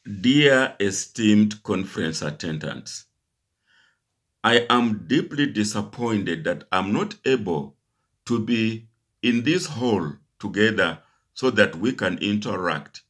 Dear esteemed conference attendants, I am deeply disappointed that I'm not able to be in this hall together so that we can interact.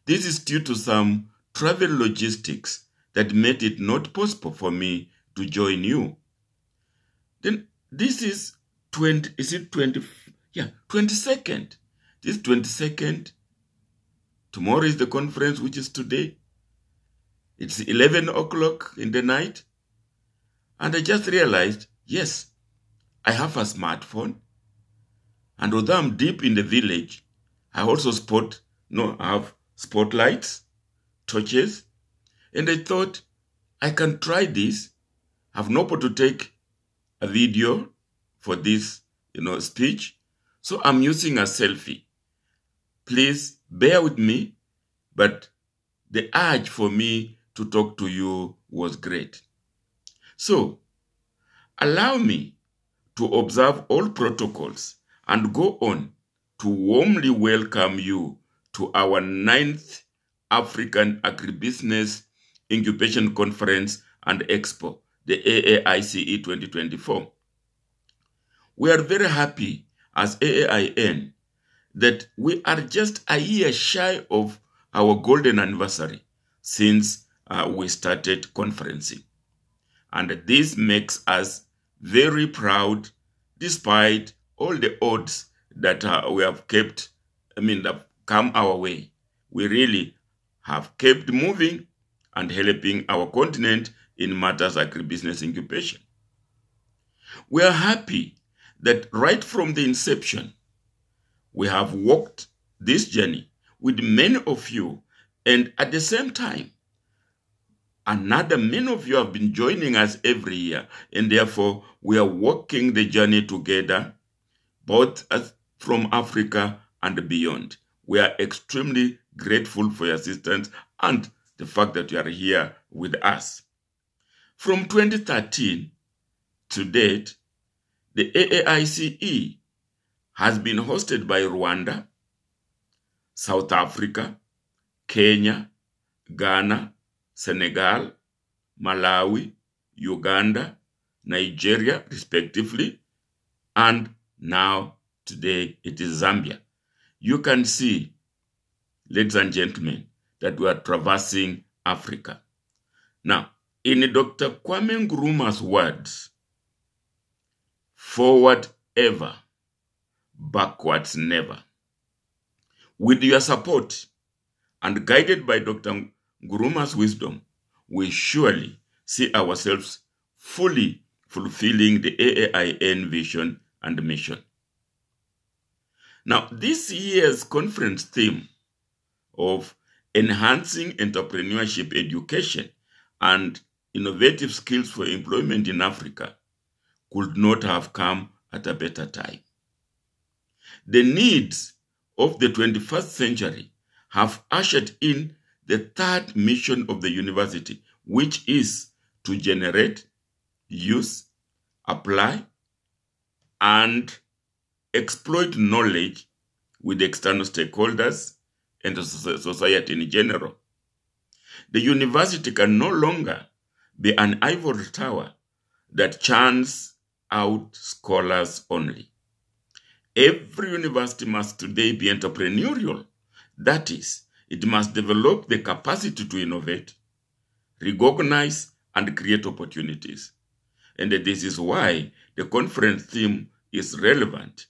This is due to some travel logistics that made it not possible for me to join you. Then this is 22nd. This 22nd. Tomorrow is the conference, which is today. It's 11 o'clock in the night. And I just realized, yes, I have a smartphone. And although I'm deep in the village, I also have spotlights, torches. And I thought, I can try this. I have nobody to take a video for this, speech. So I'm using a selfie. Please bear with me, but the urge for me to talk to you was great. So, allow me to observe all protocols and go on to warmly welcome you to our 9th African Agribusiness Incubation Conference and Expo, the AAICE 2024. We are very happy as AAIN that we are just a year shy of our golden anniversary since we started conferencing. And this makes us very proud despite all the odds that we have that have come our way. We really have kept moving and helping our continent in matters agribusiness incubation. We are happy that right from the inception, we have walked this journey with many of you, and at the same time, many of you have been joining us every year, and therefore we are walking the journey together, both from Africa and beyond. We are extremely grateful for your assistance and the fact that you are here with us. From 2013 to date, the AAICE has been hosted by Rwanda, South Africa, Kenya, Ghana, Senegal, Malawi, Uganda, Nigeria, respectively, and now, today, it is Zambia. You can see, ladies and gentlemen, that we are traversing Africa. Now, in Dr. Kwame Nkrumah's words, forward ever, backwards never. With your support and guided by Dr. Nkrumah's wisdom, we surely see ourselves fully fulfilling the AAIN vision and mission. Now, this year's conference theme of enhancing entrepreneurship education and innovative skills for employment in Africa could not have come at a better time. The needs of the 21st century have ushered in the third mission of the university, which is to generate, use, apply, and exploit knowledge with external stakeholders and the society in general. The university can no longer be an ivory tower that churns out scholars only. Every university must today be entrepreneurial. That is, it must develop the capacity to innovate, recognize, and create opportunities. And this is why the conference theme is relevant.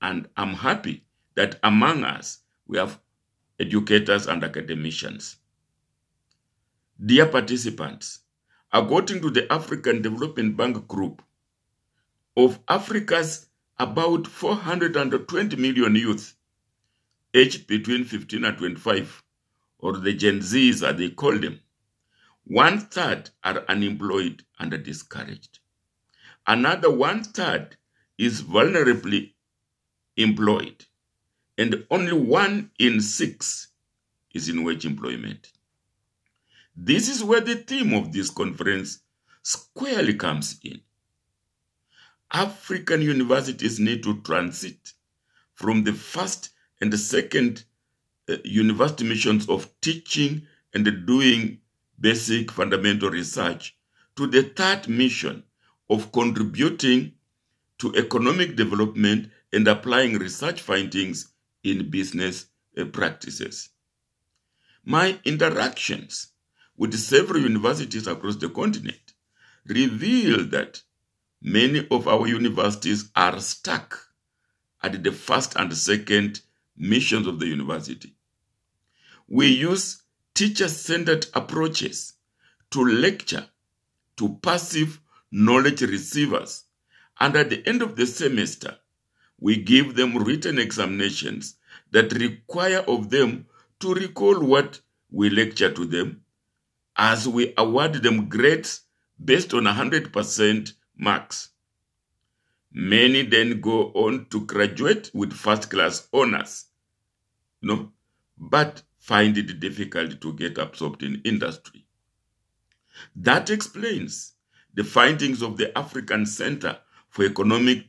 And I'm happy that among us, we have educators and academicians. Dear participants, according to the African Development Bank Group, of Africa's about 420 million youth, aged between 15 and 25, or the Gen Zs as they call them, 1/3 are unemployed and discouraged. Another 1/3 is vulnerably employed, and only 1 in 6 is in wage employment. This is where the theme of this conference squarely comes in. African universities need to transit from the first and the second university missions of teaching and doing basic fundamental research to the third mission of contributing to economic development and applying research findings in business practices. My interactions with several universities across the continent reveal that many of our universities are stuck at the first and second missions of the university. We use teacher-centered approaches to lecture to passive knowledge receivers, and at the end of the semester, we give them written examinations that require of them to recall what we lecture to them, as we award them grades based on 100% marks. Many then go on to graduate with first-class honors, but find it difficult to get absorbed in industry. That explains the findings of the African Center for Economic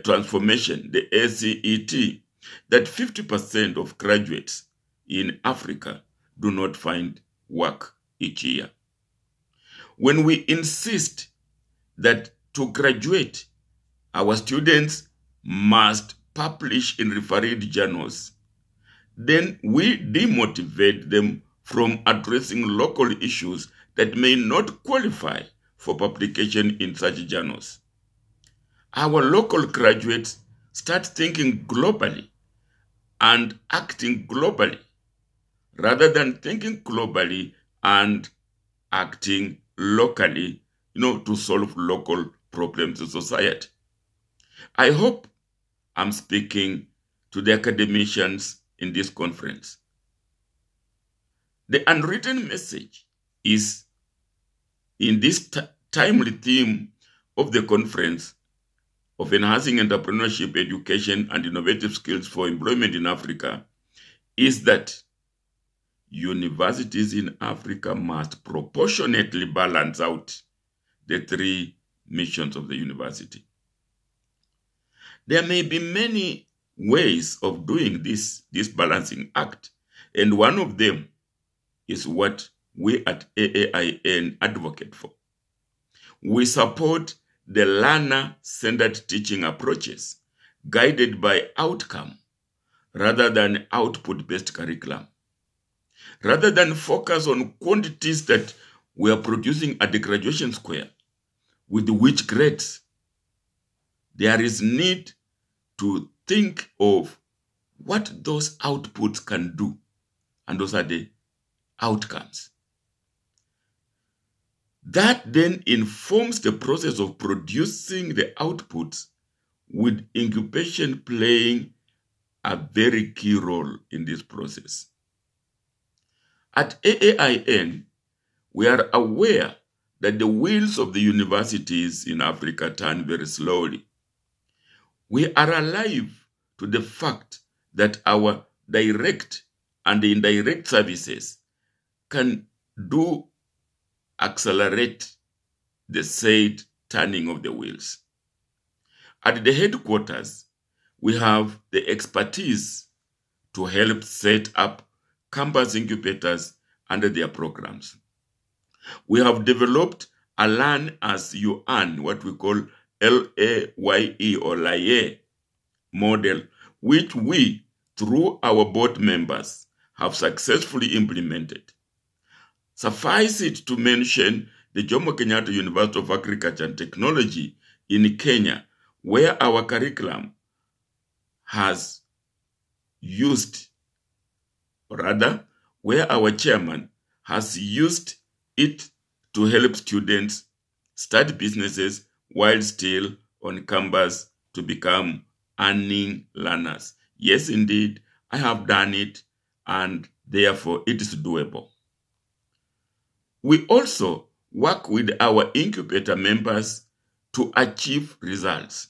Transformation, the ACET, that 50% of graduates in Africa do not find work each year. When we insist that to graduate, our students must publish in refereed journals, then we demotivate them from addressing local issues that may not qualify for publication in such journals. Our local graduates start thinking globally and acting globally, rather than thinking globally and acting locally, to solve local problems in society. I hope I'm speaking to the academicians in this conference. The unwritten message is, in this timely theme of the conference of enhancing entrepreneurship, education, and innovative skills for employment in Africa, is that universities in Africa must proportionately balance out the three missions of the university. There may be many ways of doing this balancing act, and one of them is what we at AAIN advocate for. We support the learner-centered teaching approaches guided by outcome rather than output-based curriculum. Rather than focus on quantities that we are producing at the graduation square with which grades, there is need to think of what those outputs can do, and those are the outcomes. That then informs the process of producing the outputs, with incubation playing a very key role in this process. At AAIN, we are aware that the wheels of the universities in Africa turn very slowly. We are alive to the fact that our direct and indirect services can accelerate the said turning of the wheels. At the headquarters, we have the expertise to help set up campus incubators under their programs. We have developed a learn as you earn, what we call LAYE or LAYE model, which we, through our board members, have successfully implemented. Suffice it to mention the Jomo Kenyatta University of Agriculture and Technology in Kenya, where our curriculum has used, or rather, where our chairman has used it to help students start businesses while still on campus to become earning learners. Yes, indeed, I have done it, and therefore it is doable. We also work with our incubator members to achieve results.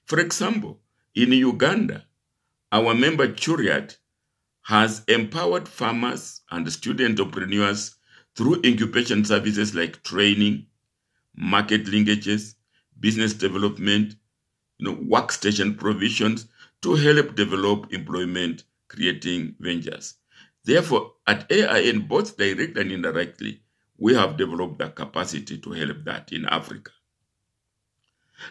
For example, in Uganda, our member Churiat has empowered farmers and student entrepreneurs through incubation services like training, market linkages, business development, workstation provisions to help develop employment creating ventures. Therefore, at AIN, both direct and indirectly, we have developed the capacity to help that in Africa.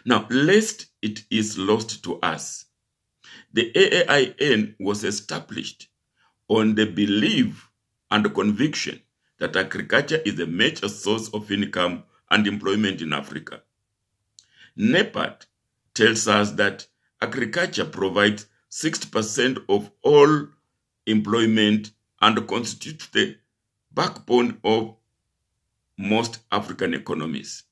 Now, lest it is lost to us, the AIN was established on the belief and conviction that agriculture is a major source of income and employment in Africa. NEPAD tells us that agriculture provides 60% of all employment and constitutes the backbone of most African economies.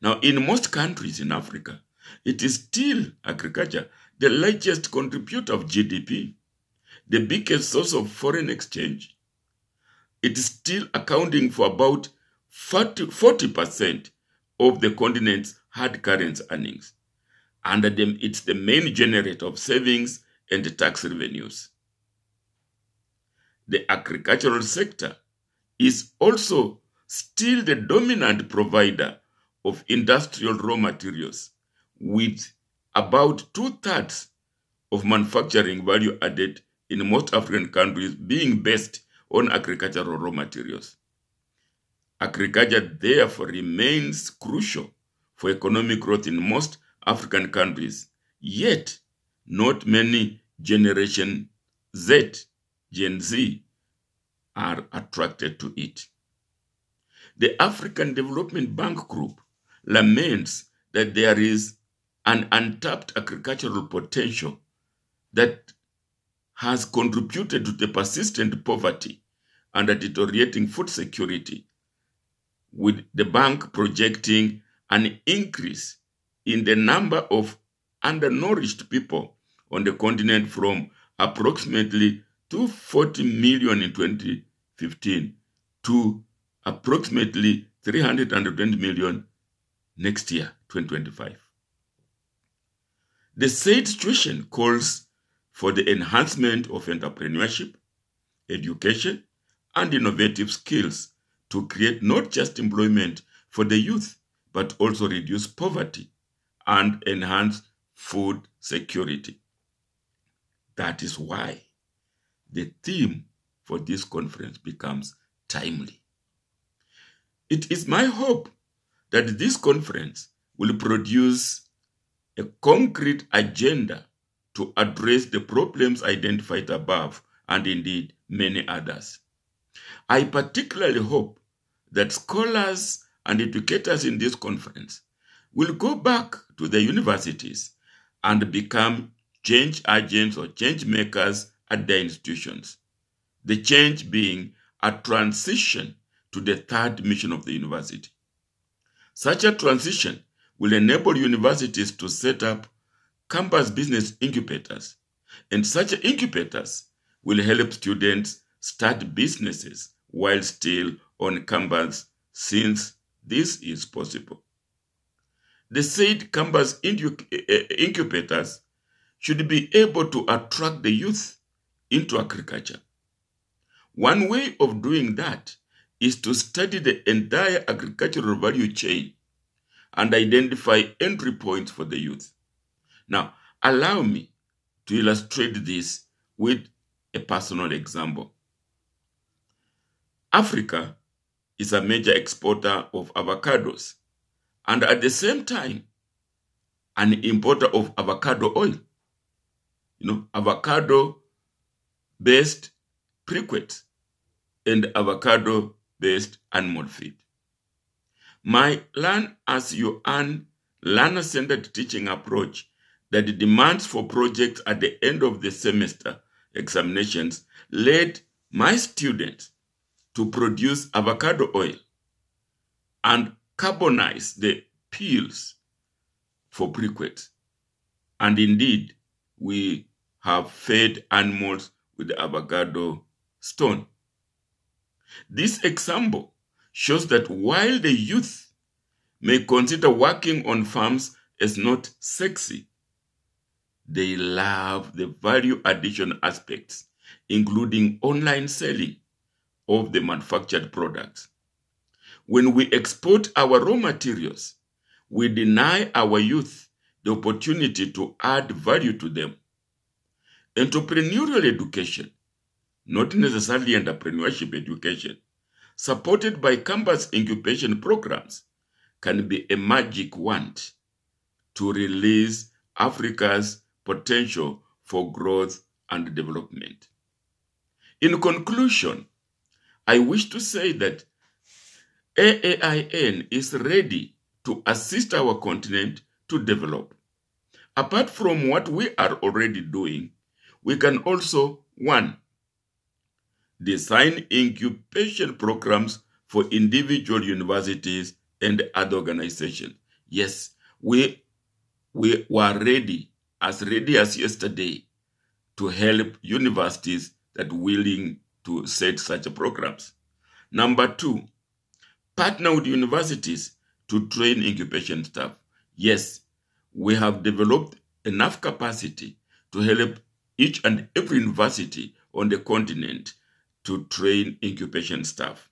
Now, in most countries in Africa, it is still agriculture, the largest contributor of GDP, the biggest source of foreign exchange. It is still accounting for about 40% of the continent's hard currency earnings. And it's the main generator of savings and tax revenues. The agricultural sector is also still the dominant provider of industrial raw materials, with about 2/3 of manufacturing value added in most African countries being based on agricultural raw materials. Agriculture therefore remains crucial for economic growth in most African countries, yet not many Generation Z, Gen Z, are attracted to it. The African Development Bank Group laments that there is an untapped agricultural potential that has contributed to the persistent poverty and the deteriorating food security, with the bank projecting an increase in the number of undernourished people on the continent from approximately 240 million in 2015 to approximately 320 million next year, 2025. The said situation calls for the enhancement of entrepreneurship, education, and innovative skills to create not just employment for the youth, but also reduce poverty and enhance food security. That is why the theme for this conference becomes timely. It is my hope that this conference will produce a concrete agenda to address the problems identified above and indeed many others. I particularly hope that scholars and educators in this conference will go back to the universities and become change agents or change makers at their institutions. The change being a transition to the third mission of the university. Such a transition will enable universities to set up campus business incubators, and such incubators will help students start businesses while still on campus, since this is possible. The said campus incubators should be able to attract the youth into agriculture. One way of doing that is to study the entire agricultural value chain and identify entry points for the youth. Now, allow me to illustrate this with a personal example. Africa is a major exporter of avocados and at the same time an importer of avocado oil. Avocado-based briquettes and avocado-based animal feed. My learn as you earn learner-centered teaching approach that demands for projects at the end of the semester examinations led my students to produce avocado oil and carbonize the peels for briquettes. And indeed, we have fed animals with the avocado stone. This example shows that while the youth may consider working on farms as not sexy, they love the value addition aspects, including online selling of the manufactured products. When we export our raw materials, we deny our youth the opportunity to add value to them. Entrepreneurial education not necessarily entrepreneurship education, supported by campus incubation programs, can be a magic wand to release Africa's potential for growth and development. In conclusion, I wish to say that AAIN is ready to assist our continent to develop. Apart from what we are already doing, we can also, 1, design incubation programs for individual universities and other organizations. Yes, we were ready as yesterday, to help universities that are willing to set such programs. Number 2, partner with universities to train incubation staff. Yes, we have developed enough capacity to help each and every university on the continent to train incubation staff.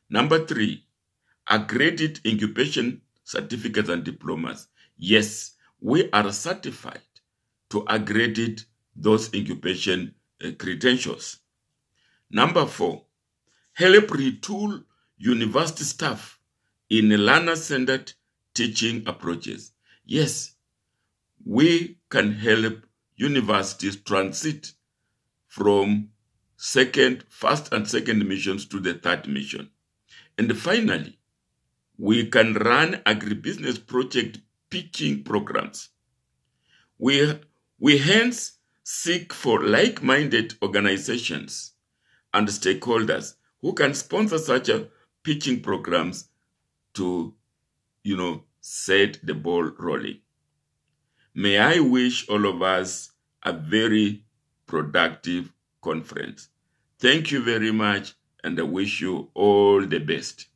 Number 3, accredited incubation certificates and diplomas. Yes, we are certified to accredit those incubation credentials. Number 4, help retool university staff in learner-centered teaching approaches. Yes, we can help universities transit from first and second missions to the third mission. And finally, we can run agribusiness project pitching programs. We hence seek for like-minded organizations and stakeholders who can sponsor such pitching programs to, set the ball rolling. May I wish all of us a very productive conference. Thank you very much, and I wish you all the best.